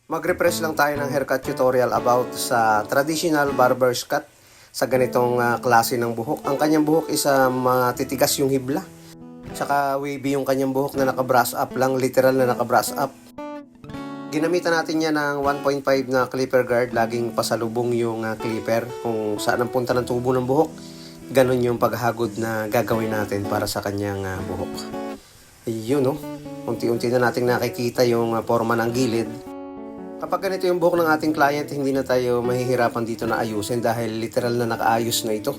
Mag-refresh lang tayo ng haircut tutorial about sa traditional barber's cut sa ganitong klase ng buhok. Ang kanyang buhok is matitigas yung hibla. Tsaka wavy yung kanyang buhok na naka-brush up lang, literal na naka-brush up. Ginamitan natin yan ng 1.5 na clipper guard, laging pasalubong yung clipper kung saan ang punta ng tubo ng buhok. Ganon yung paghagod na gagawin natin para sa kanyang buhok. Yun no, unti-unti na natin nakikita yung forma ng gilid. Kapag ganito yung buhok ng ating client, hindi na tayo mahihirapan dito na ayusin dahil literal na nakaayos na ito.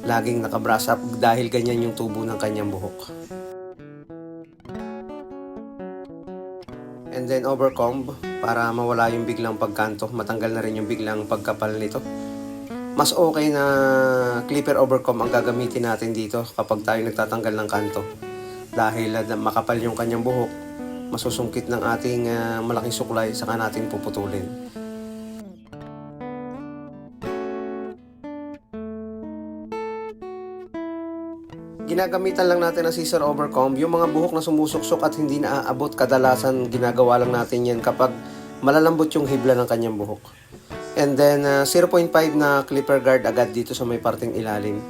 Laging naka-brush up dahil ganyan yung tubo ng kanyang buhok. And then overcomb para mawala yung biglang pagkanto, matanggal na rin yung biglang pagkapal nito. Mas okay na clipper overcomb ang gagamitin natin dito kapag tayo nagtatanggal ng kanto. Dahil makapal yung kanyang buhok, masusungkit ng ating malaking suklay, saka natin puputulin. Ginagamitan lang natin ng scissor overcomb yung mga buhok na sumusuksok at hindi na aabot. Kadalasan ginagawa lang natin yan kapag malalambot yung hibla ng kanyang buhok. And then 0.5 na clipper guard agad dito sa may parting ilalim.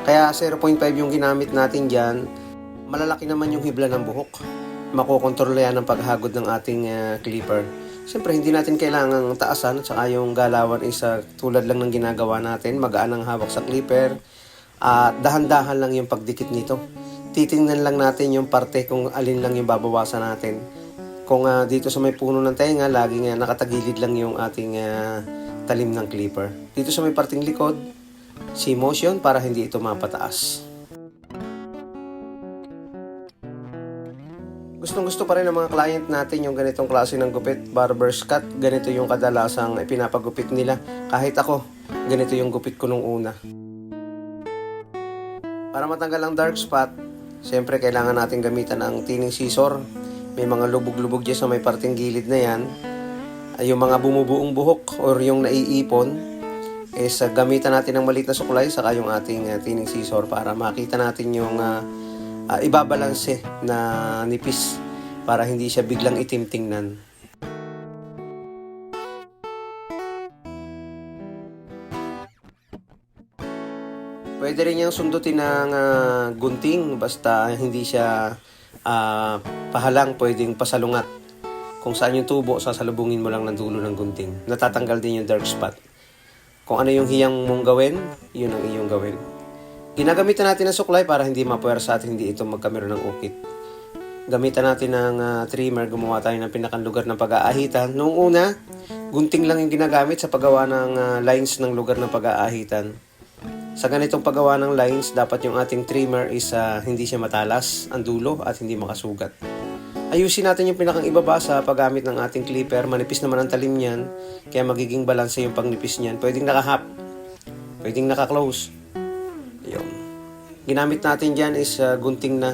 Kaya 0.5 yung ginamit natin dyan. Malalaki naman yung hibla ng buhok. Makokontrol yan ang paghagod ng ating clipper. Siyempre hindi natin kailangang taasan at saka yung galawan is tulad lang ng ginagawa natin. Magaan ang hawak sa clipper at dahan-dahan lang yung pagdikit nito. Titingnan lang natin yung parte kung alin lang yung babawasan natin. Kung dito sa may puno ng tenga, laging nakatagilid lang yung ating talim ng clipper. Dito sa may parting likod, C-motion para hindi ito mapataas. Gustong-gusto pa rin ng mga client natin yung ganitong klase ng gupit, barber's cut. Ganito yung kadalasang pinapagupit nila. Kahit ako, ganito yung gupit ko nung una. Para matanggal ang dark spot, siyempre kailangan natin gamitan ng thinning scissor. May mga lubog-lubog dyan sa may parting gilid na yan. Yung mga bumubuong buhok or yung naiipon, is gamitan natin ng maliit na suklay saka yung ating thinning scissor para makita natin yung ibabalanse na nipis para hindi siya biglang itim tingnan. Pwede rin yung sundutin ng gunting basta hindi siya pahalang, pwedeng pasalungat. Kung saan yung tubo, sasalubungin mo lang ng dulo ng gunting. Natatanggal din yung dark spot. Kung ano yung hiyang mong gawin, yun ang iyong gawin. Ginagamitan natin ng suklay para hindi mapuwersa at hindi ito magkamero ng ukit. Gamitan natin ng trimmer, gumawa tayo ng pinakang lugar ng pag-aahitan. Noong una, gunting lang yung ginagamit sa paggawa ng lines ng lugar ng pag-aahitan. Sa ganitong paggawa ng lines, dapat yung ating trimmer is hindi siya matalas ang dulo at hindi makasugat. Ayusin natin yung pinakang ibaba sa paggamit ng ating clipper. Manipis naman ang talim niyan, kaya magiging balanse yung pangnipis niyan. Pwedeng naka-half, pwedeng naka-close. Yun. Ginamit natin dyan is gunting na.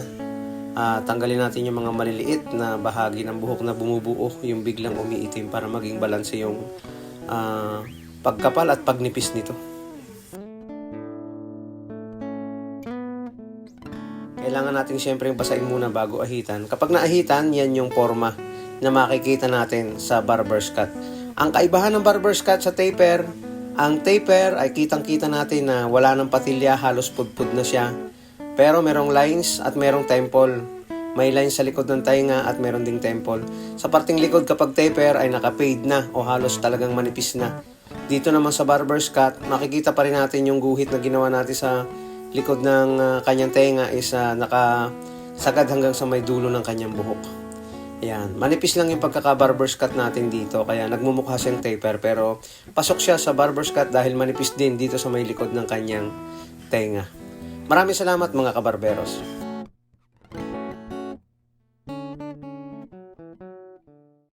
Tanggalin natin yung mga maliliit na bahagi ng buhok na bumubuo, yung biglang umiitim para maging balanse yung pagkapal at pagnipis nito. Kailangan natin siyempre basahin muna bago ahitan. Kapag naahitan, yan yung forma na makikita natin sa barber's cut. Ang kaibahan ng barber's cut sa taper, ang taper ay kitang-kita natin na wala ng patilya, halos pudpud na siya. Pero merong lines at merong temple. May lines sa likod ng tainga at meron ding temple. Sa parting likod kapag taper ay naka-fade na o halos talagang manipis na. Dito naman sa barber's cut, makikita pa rin natin yung guhit na ginawa natin sa likod ng kanyang tenga is nakasagad hanggang sa may dulo ng kanyang buhok. Yan. Manipis lang yung pagkaka-barber's cut natin dito. Kaya nagmumukha siyang taper pero pasok siya sa barber's cut dahil manipis din dito sa may likod ng kanyang tenga. Maraming salamat mga kabarberos.